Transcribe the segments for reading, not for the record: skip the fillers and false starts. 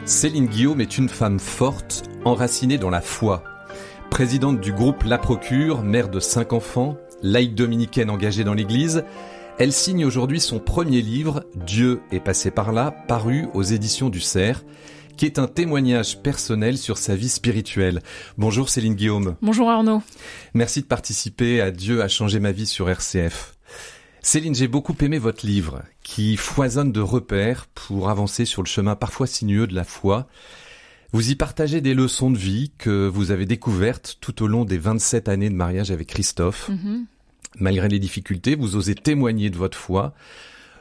Céline Guillaume est une femme forte, enracinée dans la foi. Présidente du groupe La Procure, mère de 5 enfants, laïque dominicaine engagée dans l'église, elle signe aujourd'hui son premier livre, Dieu est passé par là, paru aux éditions du Cerf, qui est un témoignage personnel sur sa vie spirituelle. Bonjour Céline Guillaume. Bonjour Arnaud. Merci de participer à Dieu a changé ma vie sur RCF. Céline, j'ai beaucoup aimé votre livre, qui foisonne de repères pour avancer sur le chemin parfois sinueux de la foi. Vous y partagez des leçons de vie que vous avez découvertes tout au long des 27 années de mariage avec Christophe. Malgré les difficultés, vous osez témoigner de votre foi.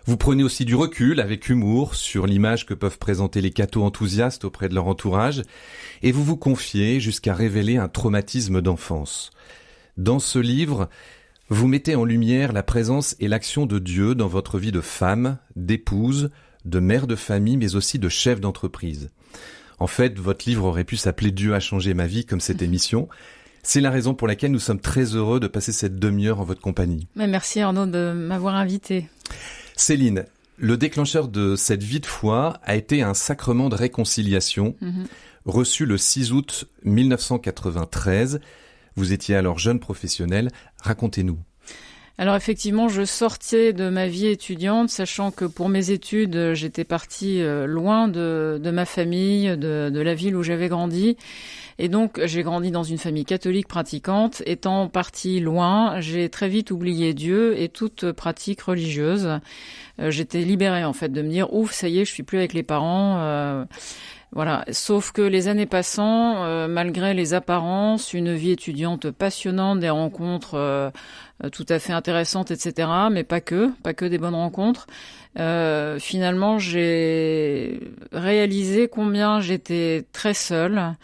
Vous prenez aussi du recul avec humour sur l'image que peuvent présenter les cathos enthousiastes auprès de leur entourage. Et vous vous confiez jusqu'à révéler un traumatisme d'enfance. Dans ce livre, vous mettez en lumière la présence et l'action de Dieu dans votre vie de femme, d'épouse, de mère de famille, mais aussi de chef d'entreprise. En fait, votre livre aurait pu s'appeler « Dieu a changé ma vie » comme cette émission. C'est la raison pour laquelle nous sommes très heureux de passer cette demi-heure en votre compagnie. Merci Arnaud de m'avoir invité. Céline, le déclencheur de cette vie de foi a été un sacrement de réconciliation reçu le 6 août 1993. Vous étiez alors jeune professionnelle. Racontez-nous. Alors effectivement, je sortais de ma vie étudiante, sachant que pour mes études, j'étais partie loin de ma famille, de la ville où j'avais grandi. Et donc, j'ai grandi dans une famille catholique pratiquante. Étant partie loin, j'ai très vite oublié Dieu et toute pratique religieuse. J'étais libérée, en fait, de me dire, ouf, ça y est, je suis plus avec les parents. Voilà. Sauf que les années passant, malgré les apparences, une vie étudiante passionnante, des rencontres tout à fait intéressantes, etc., mais pas que des bonnes rencontres. Finalement, j'ai réalisé combien j'étais très seule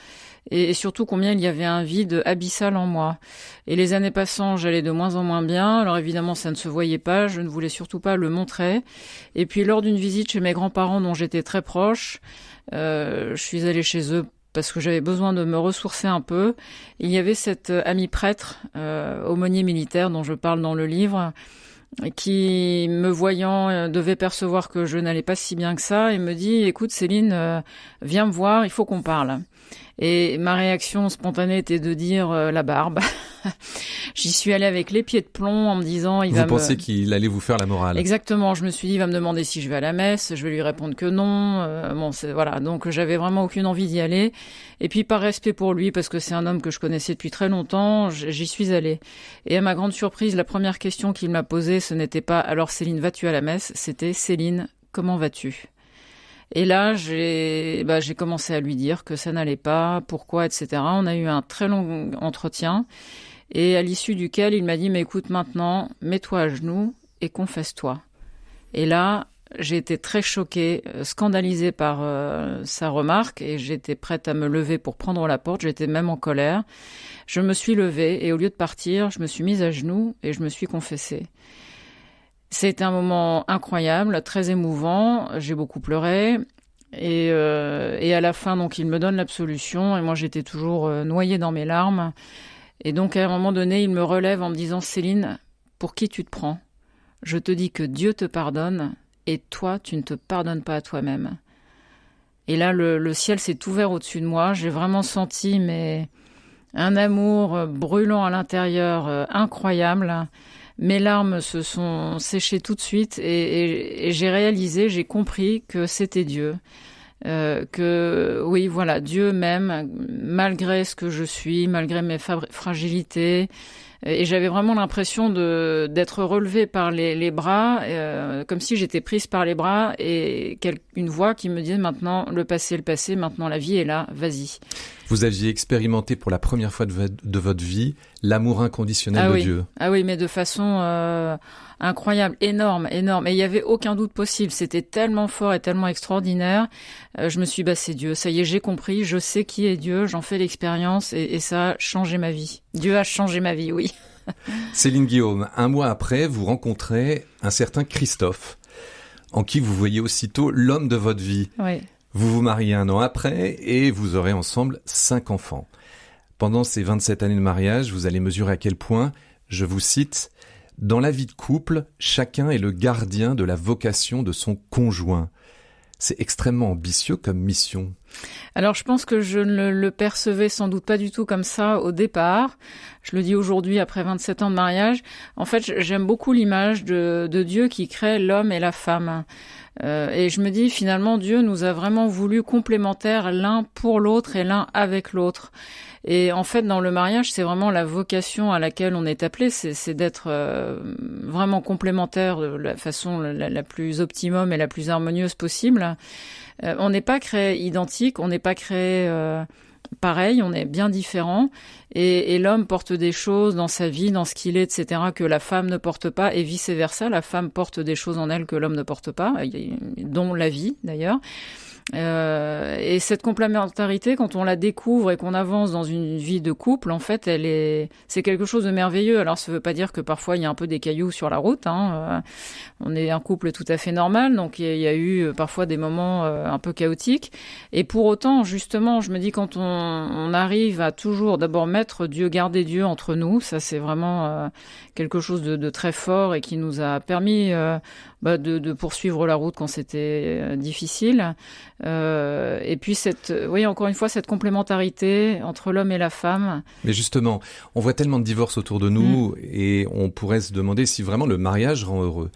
et surtout combien il y avait un vide abyssal en moi. Et les années passant, j'allais de moins en moins bien. Alors évidemment, ça ne se voyait pas, je ne voulais surtout pas le montrer. Et puis lors d'une visite chez mes grands-parents dont j'étais très proche, je suis allée chez eux parce que j'avais besoin de me ressourcer un peu. Il y avait cet ami prêtre, aumônier militaire dont je parle dans le livre, qui, me voyant, devait percevoir que je n'allais pas si bien que ça et me dit « Écoute Céline, viens me voir, il faut qu'on parle ». Et ma réaction spontanée était de dire la barbe. J'y suis allée avec les pieds de plomb en me disant... Vous pensez qu'il allait vous faire la morale? Exactement, je me suis dit, il va me demander si je vais à la messe, je vais lui répondre que non. Voilà, donc j'avais vraiment aucune envie d'y aller. Et puis par respect pour lui, parce que c'est un homme que je connaissais depuis très longtemps, j'y suis allée. Et à ma grande surprise, la première question qu'il m'a posée, ce n'était pas « Alors Céline, vas-tu à la messe ?» C'était « Céline, comment vas-tu ?» Et là, j'ai commencé à lui dire que ça n'allait pas, pourquoi, etc. On a eu un très long entretien et à l'issue duquel il m'a dit « Mais écoute, maintenant, mets-toi à genoux et confesse-toi. » Et là, j'ai été très choquée, scandalisée par sa remarque et j'étais prête à me lever pour prendre la porte. J'étais même en colère. Je me suis levée et au lieu de partir, je me suis mise à genoux et je me suis confessée. C'était un moment incroyable, très émouvant. J'ai beaucoup pleuré. Et à la fin, donc, il me donne l'absolution. Et moi, j'étais toujours noyée dans mes larmes. Et donc, à un moment donné, il me relève en me disant « Céline, pour qui tu te prends ? Je te dis que Dieu te pardonne et toi, tu ne te pardonnes pas à toi-même. » Et là, le ciel s'est ouvert au-dessus de moi. J'ai vraiment senti un amour brûlant à l'intérieur, incroyable. Mes larmes se sont séchées tout de suite et j'ai réalisé, j'ai compris que c'était Dieu. Que oui, voilà, Dieu m'aime malgré ce que je suis, malgré mes fragilités. Et j'avais vraiment l'impression d'être relevée par les bras, comme si j'étais prise par les bras et une voix qui me disait maintenant le passé est le passé, maintenant la vie est là, vas-y. Vous aviez expérimenté pour la première fois de votre vie l'amour inconditionnel de Dieu. Ah oui, mais de façon incroyable, énorme. Et il n'y avait aucun doute possible. C'était tellement fort et tellement extraordinaire. Je me suis dit, c'est Dieu. Ça y est, j'ai compris. Je sais qui est Dieu. J'en fais l'expérience et ça a changé ma vie. Dieu a changé ma vie, oui. Céline Guillaume, un mois après, vous rencontrez un certain Christophe, en qui vous voyez aussitôt l'homme de votre vie. Oui. Vous vous mariez 1 an après et vous aurez ensemble 5 enfants. Pendant ces 27 années de mariage, vous allez mesurer à quel point, je vous cite, « Dans la vie de couple, chacun est le gardien de la vocation de son conjoint. » C'est extrêmement ambitieux comme mission. Alors je pense que je ne le percevais sans doute pas du tout comme ça au départ. Je le dis aujourd'hui après 27 ans de mariage. En fait, j'aime beaucoup l'image de Dieu qui crée l'homme et la femme. Et je me dis finalement Dieu nous a vraiment voulu complémentaires l'un pour l'autre et l'un avec l'autre. Et en fait, dans le mariage, c'est vraiment la vocation à laquelle on est appelé, c'est d'être vraiment complémentaire de la façon la plus optimum et la plus harmonieuse possible. On n'est pas créé identique, on n'est pas créé pareil, on est bien différents. Et l'homme porte des choses dans sa vie, dans ce qu'il est, etc., que la femme ne porte pas, et vice-versa. La femme porte des choses en elle que l'homme ne porte pas, dont la vie, d'ailleurs. Et cette complémentarité, quand on la découvre et qu'on avance dans une vie de couple, en fait, c'est quelque chose de merveilleux. Alors, ça veut pas dire que parfois il y a un peu des cailloux sur la route. On est un couple tout à fait normal, donc il y a eu parfois des moments un peu chaotiques. Et pour autant, justement, je me dis quand on arrive à toujours d'abord mettre Dieu, garder Dieu entre nous, ça c'est vraiment quelque chose de très fort et qui nous a permis de poursuivre la route quand c'était difficile. Et puis encore une fois, cette complémentarité entre l'homme et la femme. Mais justement, on voit tellement de divorces autour de nous et on pourrait se demander si vraiment le mariage rend heureux.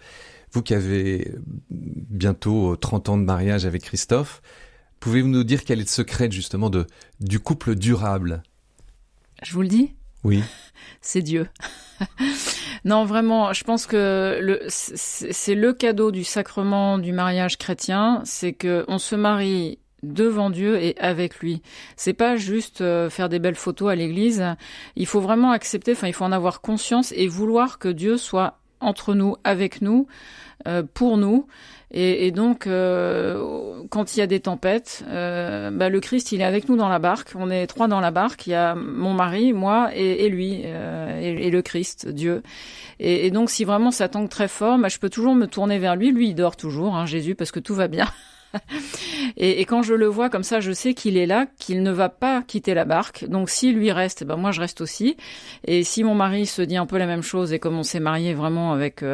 Vous qui avez bientôt 30 ans de mariage avec Christophe, pouvez-vous nous dire quel est le secret justement du couple durable ? Je vous le dis ? Oui. C'est Dieu. Non, vraiment, je pense que c'est le cadeau du sacrement du mariage chrétien, c'est que on se marie devant Dieu et avec lui. C'est pas juste faire des belles photos à l'église. Il faut vraiment accepter, il faut en avoir conscience et vouloir que Dieu soit entre nous, avec nous, pour nous. Et donc, quand il y a des tempêtes, le Christ, il est avec nous dans la barque. On est 3 dans la barque. Il y a mon mari, moi et lui, et le Christ, Dieu. Et donc, si vraiment ça tangue très fort, je peux toujours me tourner vers lui. Lui, il dort toujours, Jésus, parce que tout va bien. Et quand je le vois comme ça, je sais qu'il est là, qu'il ne va pas quitter la barque. Donc, s'il lui reste, moi, je reste aussi. Et si mon mari se dit un peu la même chose, et comme on s'est mariés vraiment avec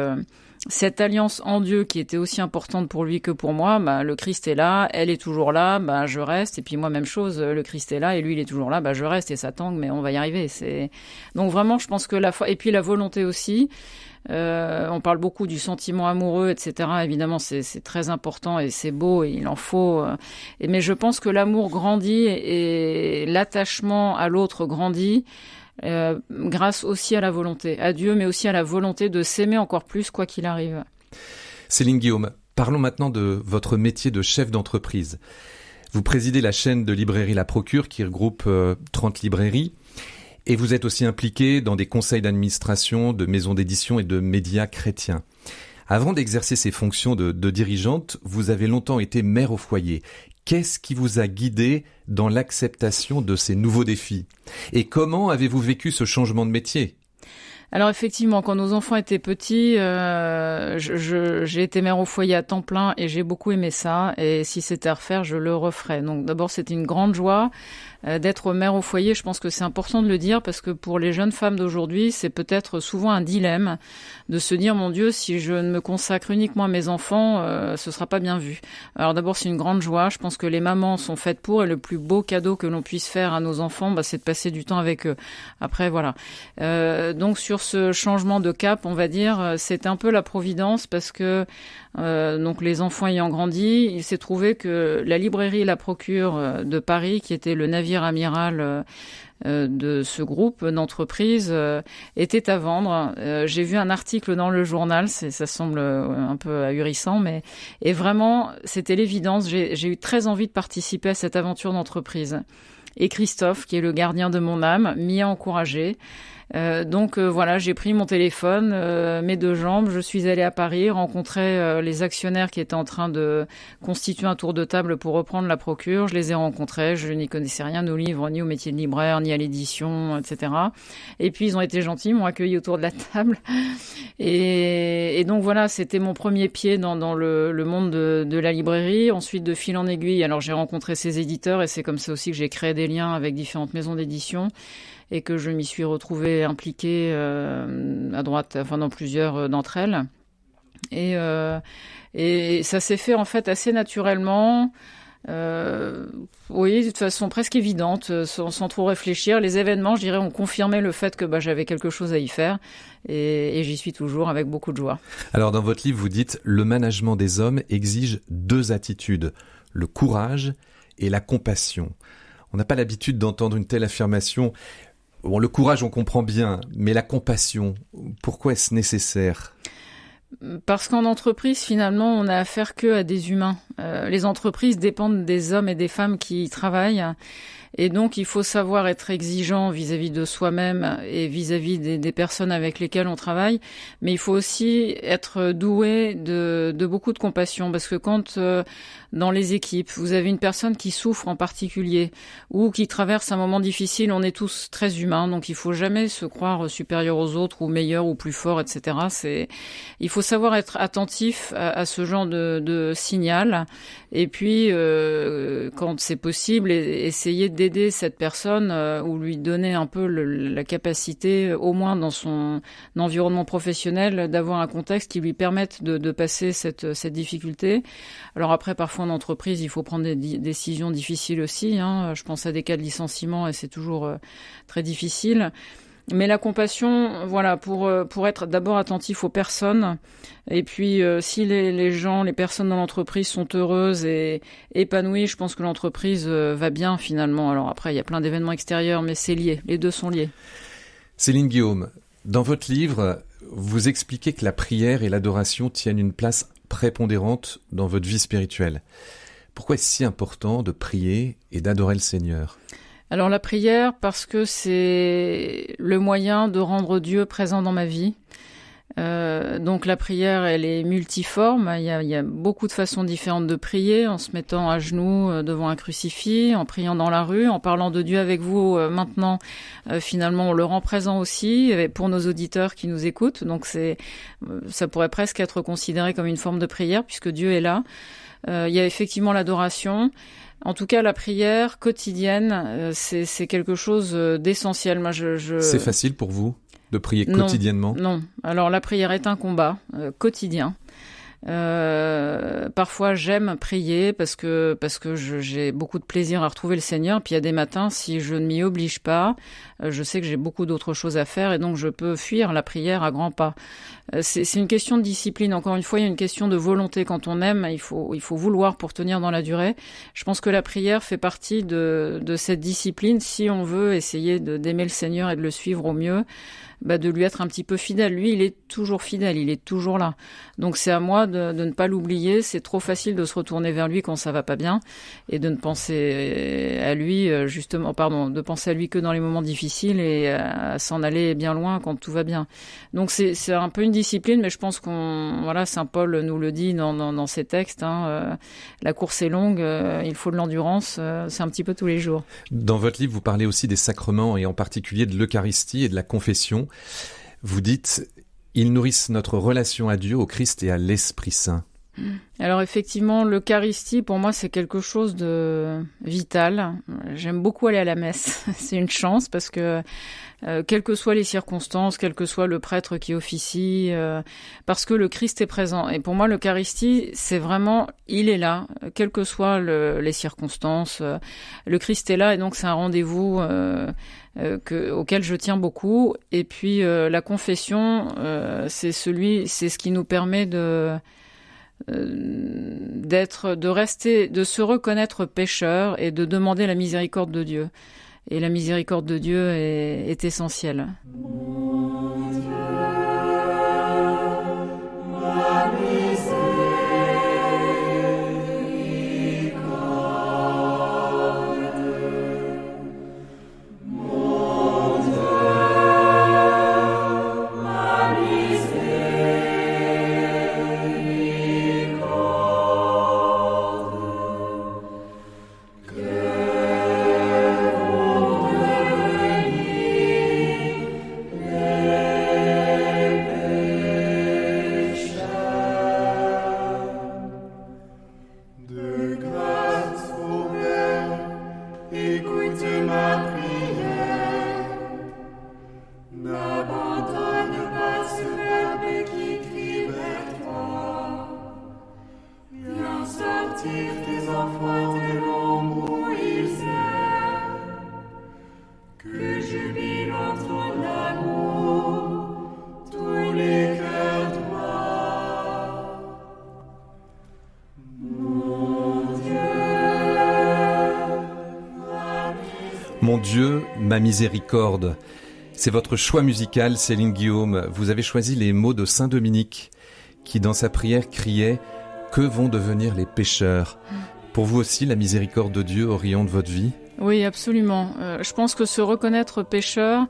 cette alliance en Dieu qui était aussi importante pour lui que pour moi, le Christ est là, elle est toujours là, je reste. Et puis moi, même chose, le Christ est là et lui, il est toujours là, je reste et ça tangue, mais on va y arriver. Donc vraiment, je pense que la foi, et puis la volonté aussi. On parle beaucoup du sentiment amoureux, etc. Évidemment, c'est très important et c'est beau et il en faut. Mais je pense que l'amour grandit et l'attachement à l'autre grandit. Grâce aussi à la volonté, à Dieu, mais aussi à la volonté de s'aimer encore plus, quoi qu'il arrive. Céline Guillaume, parlons maintenant de votre métier de chef d'entreprise. Vous présidez la chaîne de librairie La Procure qui regroupe 30 librairies et vous êtes aussi impliqué dans des conseils d'administration de maisons d'édition et de médias chrétiens. Avant d'exercer ces fonctions de dirigeante, vous avez longtemps été mère au foyer. Qu'est-ce qui vous a guidé dans l'acceptation de ces nouveaux défis ? Et comment avez-vous vécu ce changement de métier ? Alors effectivement, quand nos enfants étaient petits, j'ai été mère au foyer à temps plein et j'ai beaucoup aimé ça. Et si c'était à refaire, je le referais. Donc d'abord, c'était une grande joie d'être mère au foyer. Je pense que c'est important de le dire parce que pour les jeunes femmes d'aujourd'hui, c'est peut-être souvent un dilemme de se dire, mon Dieu, si je ne me consacre uniquement à mes enfants, ce sera pas bien vu. Alors d'abord, c'est une grande joie. Je pense que les mamans sont faites pour et le plus beau cadeau que l'on puisse faire à nos enfants, c'est de passer du temps avec eux. Après, voilà. Donc sur ce changement de cap, on va dire, c'est un peu la providence parce que donc les enfants ayant grandi, il s'est trouvé que la librairie La Procure de Paris, qui était le navire amiral de ce groupe d'entreprises, était à vendre. J'ai vu un article dans le journal, ça semble un peu ahurissant, et vraiment, c'était l'évidence. J'ai eu très envie de participer à cette aventure d'entreprise. Et Christophe, qui est le gardien de mon âme, m'y a encouragé. Donc voilà, j'ai pris mon téléphone, mes 2 jambes, je suis allée à Paris, rencontrer les actionnaires qui étaient en train de constituer un tour de table pour reprendre La Procure. Je les ai rencontrés, je n'y connaissais rien aux livres, ni au métier de libraire, ni à l'édition, etc. Et puis ils ont été gentils, m'ont accueilli autour de la table. Et donc voilà, c'était mon premier pied dans le monde de la librairie. Ensuite, de fil en aiguille, alors j'ai rencontré ces éditeurs et c'est comme ça aussi que j'ai créé des liens avec différentes maisons d'édition. Et que je m'y suis retrouvée impliquée à droite, dans plusieurs d'entre elles. Et ça s'est fait en fait assez naturellement. Oui, de façon presque évidente, sans trop réfléchir. Les événements, je dirais, ont confirmé le fait que j'avais quelque chose à y faire et j'y suis toujours avec beaucoup de joie. Alors dans votre livre, vous dites « Le management des hommes exige 2 attitudes, le courage et la compassion ». On n'a pas l'habitude d'entendre une telle affirmation. Bon, le courage, on comprend bien, mais la compassion, pourquoi est-ce nécessaire ? Parce qu'en entreprise, finalement, on n'a affaire que à des humains. Les entreprises dépendent des hommes et des femmes qui y travaillent. Et donc, il faut savoir être exigeant vis-à-vis de soi-même et vis-à-vis des personnes avec lesquelles on travaille. Mais il faut aussi être doué de beaucoup de compassion. Parce que quand, dans les équipes, vous avez une personne qui souffre en particulier ou qui traverse un moment difficile, on est tous très humains. Donc, il faut jamais se croire supérieur aux autres ou meilleur ou plus fort, etc. Il faut savoir être attentif à ce genre de signal. Et puis, quand c'est possible, essayer d'aider cette personne ou lui donner un peu la capacité, au moins dans son environnement professionnel, d'avoir un contexte qui lui permette de passer cette difficulté. Alors après, parfois en entreprise, il faut prendre des décisions difficiles aussi. Je pense à des cas de licenciement et c'est toujours très difficile. Mais la compassion, voilà, pour être d'abord attentif aux personnes, et puis si les personnes dans l'entreprise sont heureuses et épanouies, je pense que l'entreprise va bien finalement. Alors après, il y a plein d'événements extérieurs, mais c'est lié, les deux sont liés. Céline Guillaume, dans votre livre, vous expliquez que la prière et l'adoration tiennent une place prépondérante dans votre vie spirituelle. Pourquoi est-ce si important de prier et d'adorer le Seigneur ? Alors la prière, parce que c'est le moyen de rendre Dieu présent dans ma vie. Donc la prière, elle est multiforme. Il y a beaucoup de façons différentes de prier, en se mettant à genoux devant un crucifix, en priant dans la rue, en parlant de Dieu avec vous maintenant. Finalement, on le rend présent aussi pour nos auditeurs qui nous écoutent. Donc ça pourrait presque être considéré comme une forme de prière puisque Dieu est là. Il y a effectivement l'adoration. En tout cas, la prière quotidienne, c'est quelque chose d'essentiel. Moi, C'est facile pour vous de prier quotidiennement ? Non. Alors, la prière est un combat quotidien. Parfois j'aime prier parce que j'ai beaucoup de plaisir à retrouver le Seigneur. Puis il y a des matins, si je ne m'y oblige pas, je sais que j'ai beaucoup d'autres choses à faire et donc je peux fuir la prière à grands pas. C'est une question de discipline. Encore une fois, il y a une question de volonté. Quand on aime, il faut vouloir pour tenir dans la durée. Je pense que la prière fait partie de cette discipline si on veut essayer d'aimer le Seigneur et de le suivre au mieux. De lui être un petit peu fidèle. Lui, il est toujours fidèle, il est toujours là. Donc c'est à moi de ne pas l'oublier. C'est trop facile de se retourner vers lui quand ça va pas bien et de ne penser à lui de penser à lui que dans les moments difficiles et à s'en aller bien loin quand tout va bien. Donc c'est un peu une discipline, mais je pense Saint Paul nous le dit dans ses textes. La course est longue, il faut de l'endurance. C'est un petit peu tous les jours. Dans votre livre, vous parlez aussi des sacrements et en particulier de l'Eucharistie et de la confession. Vous dites, ils nourrissent notre relation à Dieu, au Christ et à l'Esprit Saint. Alors effectivement, l'Eucharistie, pour moi, c'est quelque chose de vital. J'aime beaucoup aller à la messe. C'est une chance parce que, quelles que soient les circonstances, quel que soit le prêtre qui officie, parce que le Christ est présent. Et pour moi, l'Eucharistie, c'est vraiment, il est là, quelles que soient les circonstances. Le Christ est là et donc c'est un rendez-vous auquel je tiens beaucoup. Et puis la confession, c'est ce qui nous permet de se reconnaître pécheur et de demander la miséricorde de Dieu. Et la miséricorde de Dieu est essentielle. Dieu, ma miséricorde. C'est votre choix musical, Céline Guillaume. Vous avez choisi les mots de Saint Dominique, qui dans sa prière criait « Que vont devenir les pécheurs ?» Pour vous aussi, la miséricorde de Dieu oriente votre vie ? Oui, absolument. Je pense que se reconnaître pécheur,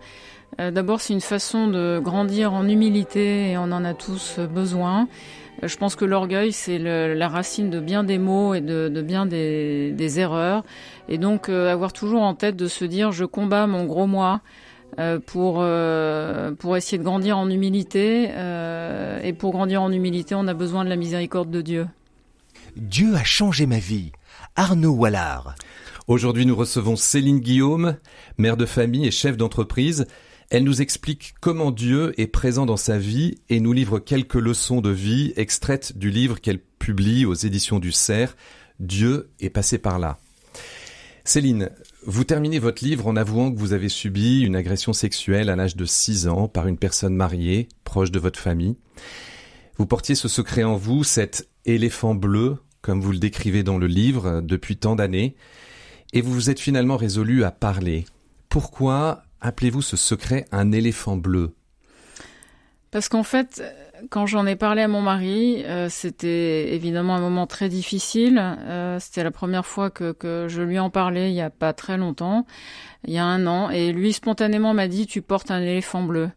d'abord c'est une façon de grandir en humilité et on en a tous besoin. Je pense que l'orgueil, c'est la racine de bien des maux et de bien des erreurs. Et donc, avoir toujours en tête de se dire, je combats mon gros moi pour essayer de grandir en humilité. Et pour grandir en humilité, on a besoin de la miséricorde de Dieu. Dieu a changé ma vie. Arnaud Wallard. Aujourd'hui, nous recevons Céline Guillaume, mère de famille et chef d'entreprise. Elle nous explique comment Dieu est présent dans sa vie et nous livre quelques leçons de vie extraites du livre qu'elle publie aux éditions du Cerf. Dieu est passé par là. Céline, vous terminez votre livre en avouant que vous avez subi une agression sexuelle à l'âge de 6 ans par une personne mariée, proche de votre famille. Vous portiez ce secret en vous, cet éléphant bleu, comme vous le décrivez dans le livre, depuis tant d'années, et vous vous êtes finalement résolu à parler. Pourquoi appelez-vous ce secret un éléphant bleu ? Parce qu'en fait, quand j'en ai parlé à mon mari, c'était évidemment un moment très difficile. C'était la première fois que je lui en parlais il y a pas très longtemps, il y a 1 an. Et lui, spontanément, m'a dit « Tu portes un éléphant bleu ».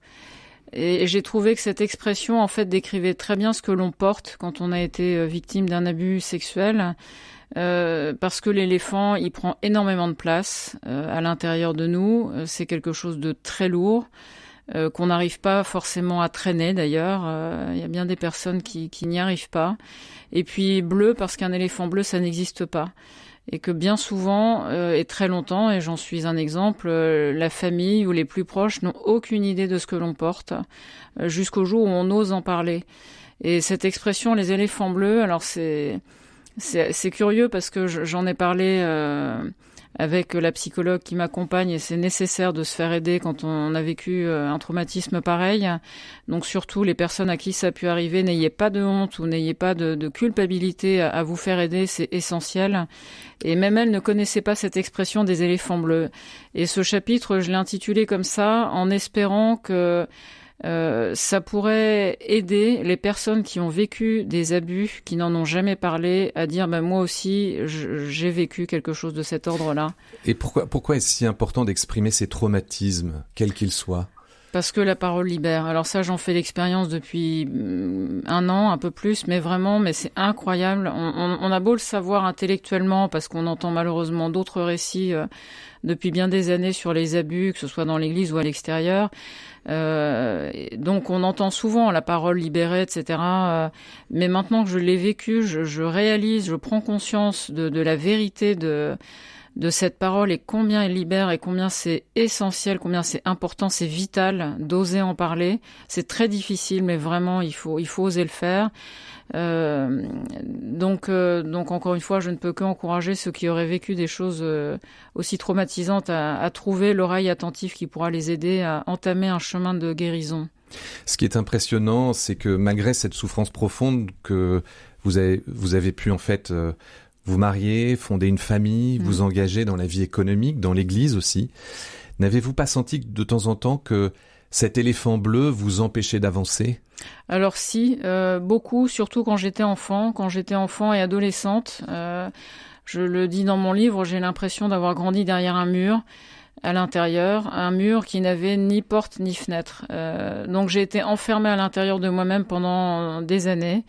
Et j'ai trouvé que cette expression, en fait, décrivait très bien ce que l'on porte quand on a été victime d'un abus sexuel. Parce que l'éléphant, il prend énormément de place à l'intérieur de nous. C'est quelque chose de très lourd, qu'on n'arrive pas forcément à traîner d'ailleurs. Il y a bien des personnes qui n'y arrivent pas. Et puis bleu, parce qu'un éléphant bleu, ça n'existe pas. Et que bien souvent, et très longtemps, et j'en suis un exemple, la famille ou les plus proches n'ont aucune idée de ce que l'on porte, jusqu'au jour où on ose en parler. Et cette expression, les éléphants bleus, alors c'est curieux parce que j'en ai parlé avec la psychologue qui m'accompagne et c'est nécessaire de se faire aider quand on a vécu un traumatisme pareil. Donc surtout les personnes à qui ça a pu arriver, n'ayez pas de honte ou n'ayez pas de culpabilité à vous faire aider, c'est essentiel. Et même elle ne connaissait pas cette expression des éléphants bleus. Et ce chapitre, je l'ai intitulé comme ça en espérant que ça pourrait aider les personnes qui ont vécu des abus, qui n'en ont jamais parlé, à dire moi aussi j'ai vécu quelque chose de cet ordre-là. Et pourquoi est-ce si important d'exprimer ces traumatismes, quels qu'ils soient ? Parce que la parole libère. Alors ça, j'en fais l'expérience depuis 1 an, un peu plus, mais c'est incroyable. On a beau le savoir intellectuellement, parce qu'on entend malheureusement d'autres récits depuis bien des années sur les abus, que ce soit dans l'église ou à l'extérieur. Donc on entend souvent la parole libérée, etc. Mais maintenant que je l'ai vécu, je réalise, je prends conscience de la vérité de cette parole et combien elle libère et combien c'est essentiel, combien c'est important, c'est vital d'oser en parler. C'est très difficile, mais vraiment, il faut oser le faire. Donc encore une fois, je ne peux qu'encourager ceux qui auraient vécu des choses aussi traumatisantes à trouver l'oreille attentive qui pourra les aider à entamer un chemin de guérison. Ce qui est impressionnant, c'est que malgré cette souffrance profonde que vous avez pu en fait vous marier, fonder une famille, vous engager dans la vie économique, dans l'église aussi. N'avez-vous pas senti de temps en temps que cet éléphant bleu vous empêchait d'avancer ? Alors si, beaucoup, surtout quand j'étais enfant et adolescente. Je le dis dans mon livre, j'ai l'impression d'avoir grandi derrière un mur à l'intérieur, un mur qui n'avait ni porte ni fenêtre. Donc j'ai été enfermée à l'intérieur de moi-même pendant des années.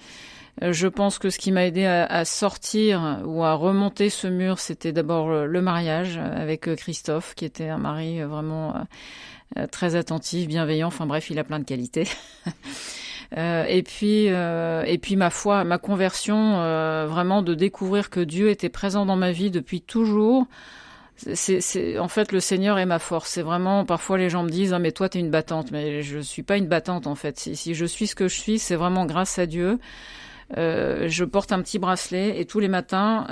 Je pense que ce qui m'a aidé à sortir ou à remonter ce mur, c'était d'abord le mariage avec Christophe, qui était un mari vraiment très attentif, bienveillant. Enfin bref, il a plein de qualités. Et puis ma foi, ma conversion, vraiment de découvrir que Dieu était présent dans ma vie depuis toujours. C'est en fait le Seigneur est ma force. C'est vraiment, parfois les gens me disent mais toi t'es une battante, mais je suis pas une battante en fait. Si je suis ce que je suis, c'est vraiment grâce à Dieu. Je porte un petit bracelet et tous les matins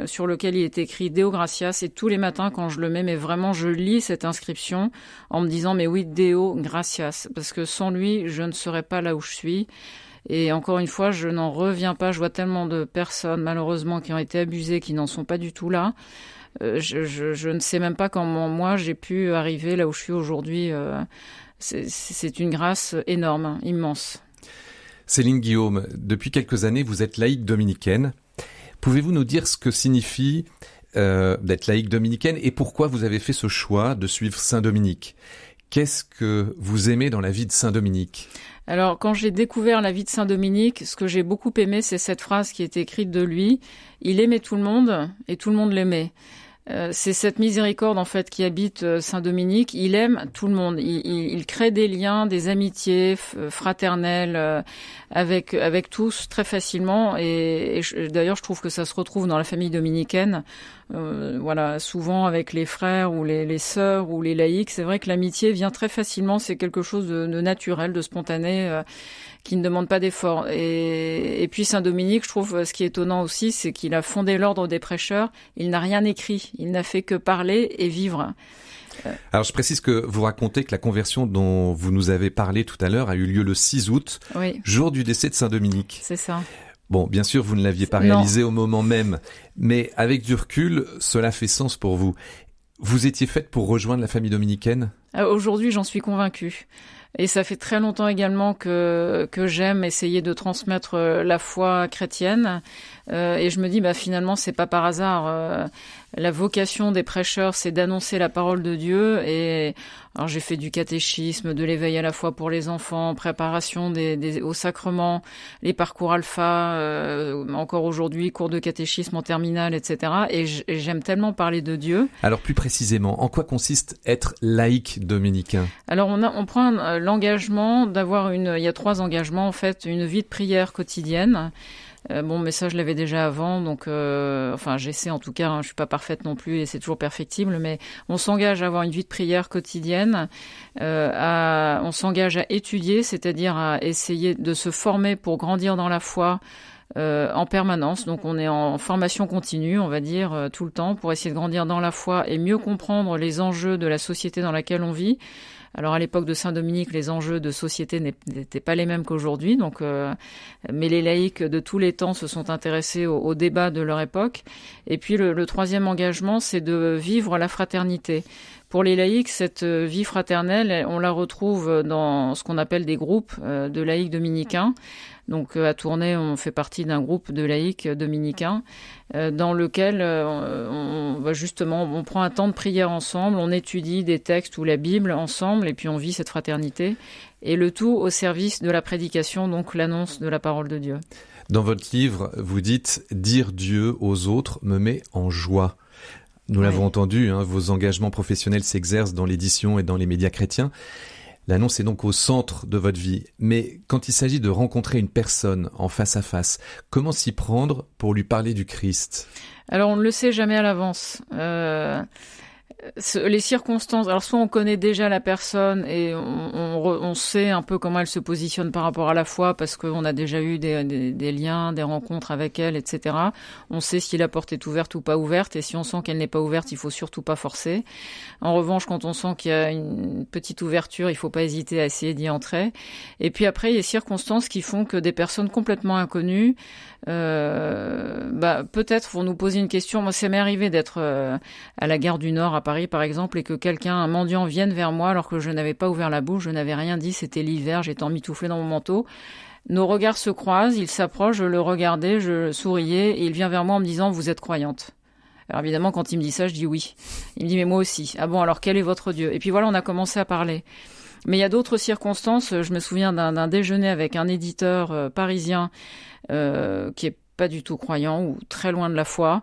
sur lequel il est écrit Deo Gratias, et tous les matins quand je le mets, mais vraiment je lis cette inscription en me disant mais oui, Deo Gratias, parce que sans lui je ne serais pas là où je suis. Et encore une fois, je n'en reviens pas. Je vois tellement de personnes malheureusement qui ont été abusées, qui n'en sont pas du tout là. Je ne sais même pas comment moi j'ai pu arriver là où je suis aujourd'hui. C'est une grâce énorme, immense. Céline Guillaume, depuis quelques années, vous êtes laïque dominicaine. Pouvez-vous nous dire ce que signifie d'être laïque dominicaine et pourquoi vous avez fait ce choix de suivre Saint Dominique ? Qu'est-ce que vous aimez dans la vie de Saint Dominique ? Alors, quand j'ai découvert la vie de Saint Dominique, ce que j'ai beaucoup aimé, c'est cette phrase qui est écrite de lui. Il aimait tout le monde et tout le monde l'aimait. C'est cette miséricorde en fait qui habite Saint Dominique. Il aime tout le monde. Il crée des liens, des amitiés fraternelles avec tous très facilement. Et d'ailleurs, je trouve que ça se retrouve dans la famille dominicaine. Voilà, souvent avec les frères ou les sœurs ou les laïcs. C'est vrai que l'amitié vient très facilement. C'est quelque chose de naturel, de spontané. Qui ne demande pas d'effort. Et puis Saint-Dominique, je trouve, ce qui est étonnant aussi, c'est qu'il a fondé l'ordre des prêcheurs. Il n'a rien écrit. Il n'a fait que parler et vivre. Alors, je précise que vous racontez que la conversion dont vous nous avez parlé tout à l'heure a eu lieu le 6 août, oui. Jour du décès de Saint-Dominique. C'est ça. Bon, bien sûr, vous ne l'aviez pas réalisé au moment même, mais avec du recul, cela fait sens pour vous. Vous étiez faite pour rejoindre la famille dominicaine ? Aujourd'hui, j'en suis convaincue. Et ça fait très longtemps également que j'aime essayer de transmettre la foi chrétienne. Et je me dis, finalement, c'est pas par hasard. La vocation des prêcheurs, c'est d'annoncer la parole de Dieu. Et alors, j'ai fait du catéchisme, de l'éveil à la foi pour les enfants, préparation au sacrement, les parcours alpha, encore aujourd'hui, cours de catéchisme en terminale, etc. Et j'aime tellement parler de Dieu. Alors, plus précisément, en quoi consiste être laïque dominicain ? Alors, on prend l'engagement d'avoir il y a 3 engagements, en fait, une vie de prière quotidienne. Mais ça, je l'avais déjà avant, donc j'essaie en tout cas, je suis pas parfaite non plus et c'est toujours perfectible, mais on s'engage à avoir une vie de prière quotidienne, on s'engage à étudier, c'est-à-dire à essayer de se former pour grandir dans la foi en permanence. Donc on est en formation continue, on va dire, tout le temps, pour essayer de grandir dans la foi et mieux comprendre les enjeux de la société dans laquelle on vit. Alors à l'époque de Saint-Dominique, les enjeux de société n'étaient pas les mêmes qu'aujourd'hui, mais les laïcs de tous les temps se sont intéressés au débat de leur époque. Et puis le 3e engagement, c'est de vivre la fraternité. Pour les laïcs, cette vie fraternelle, on la retrouve dans ce qu'on appelle des groupes de laïcs dominicains. Donc à Tournai, on fait partie d'un groupe de laïcs dominicains dans lequel on prend un temps de prière ensemble, on étudie des textes ou la Bible ensemble et puis on vit cette fraternité. Et le tout au service de la prédication, donc l'annonce de la parole de Dieu. Dans votre livre, vous dites « Dire Dieu aux autres me met en joie ». Nous l'avons entendu, vos engagements professionnels s'exercent dans l'édition et dans les médias chrétiens. L'annonce est donc au centre de votre vie. Mais quand il s'agit de rencontrer une personne en face à face, comment s'y prendre pour lui parler du Christ ? Alors, on ne le sait jamais à l'avance. Les circonstances, alors soit on connaît déjà la personne et on sait un peu comment elle se positionne par rapport à la foi parce qu'on a déjà eu des liens, des rencontres avec elle, etc. On sait si la porte est ouverte ou pas ouverte et si on sent qu'elle n'est pas ouverte, il faut surtout pas forcer. En revanche, quand on sent qu'il y a une petite ouverture, il faut pas hésiter à essayer d'y entrer. Et puis après, il y a des circonstances qui font que des personnes complètement inconnues peut-être vont nous poser une question. Moi, ça m'est arrivé d'être à la gare du Nord à Paris, par exemple, et que un mendiant vienne vers moi alors que je n'avais pas ouvert la bouche, je n'avais rien dit, c'était l'hiver, j'étais emmitouflée dans mon manteau. Nos regards se croisent, il s'approche, je le regardais, je souriais, et il vient vers moi en me disant « Vous êtes croyante ?» Alors évidemment, quand il me dit ça, je dis oui. Il me dit « Mais moi aussi. » Ah bon, alors quel est votre Dieu ? Et puis voilà, on a commencé à parler. Mais il y a d'autres circonstances. Je me souviens d'un déjeuner avec un éditeur parisien qui est pas du tout croyant ou très loin de la foi.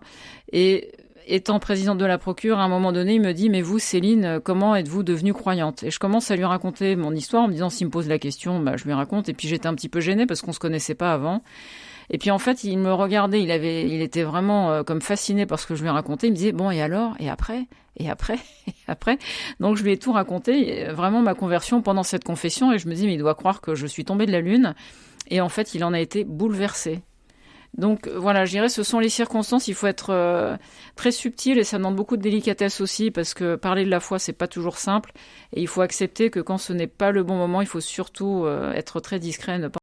Et étant présidente de la Procure, à un moment donné, il me dit « Mais vous, Céline, comment êtes-vous devenue croyante ?» Et je commence à lui raconter mon histoire en me disant « S'il me pose la question, je lui raconte. » Et puis j'étais un petit peu gênée parce qu'on se connaissait pas avant. Et puis en fait, il me regardait, il était vraiment comme fasciné par ce que je lui racontais. Il me disait « Bon, et alors ? Et après ? Et après ? Et après ?» Donc je lui ai tout raconté, vraiment ma conversion pendant cette confession. Et je me dis « Mais il doit croire que je suis tombée de la lune. » Et en fait, il en a été bouleversé. Donc voilà, je dirais ce sont les circonstances, il faut être très subtil et ça demande beaucoup de délicatesse aussi parce que parler de la foi, c'est pas toujours simple et il faut accepter que quand ce n'est pas le bon moment, il faut surtout être très discret, ne pas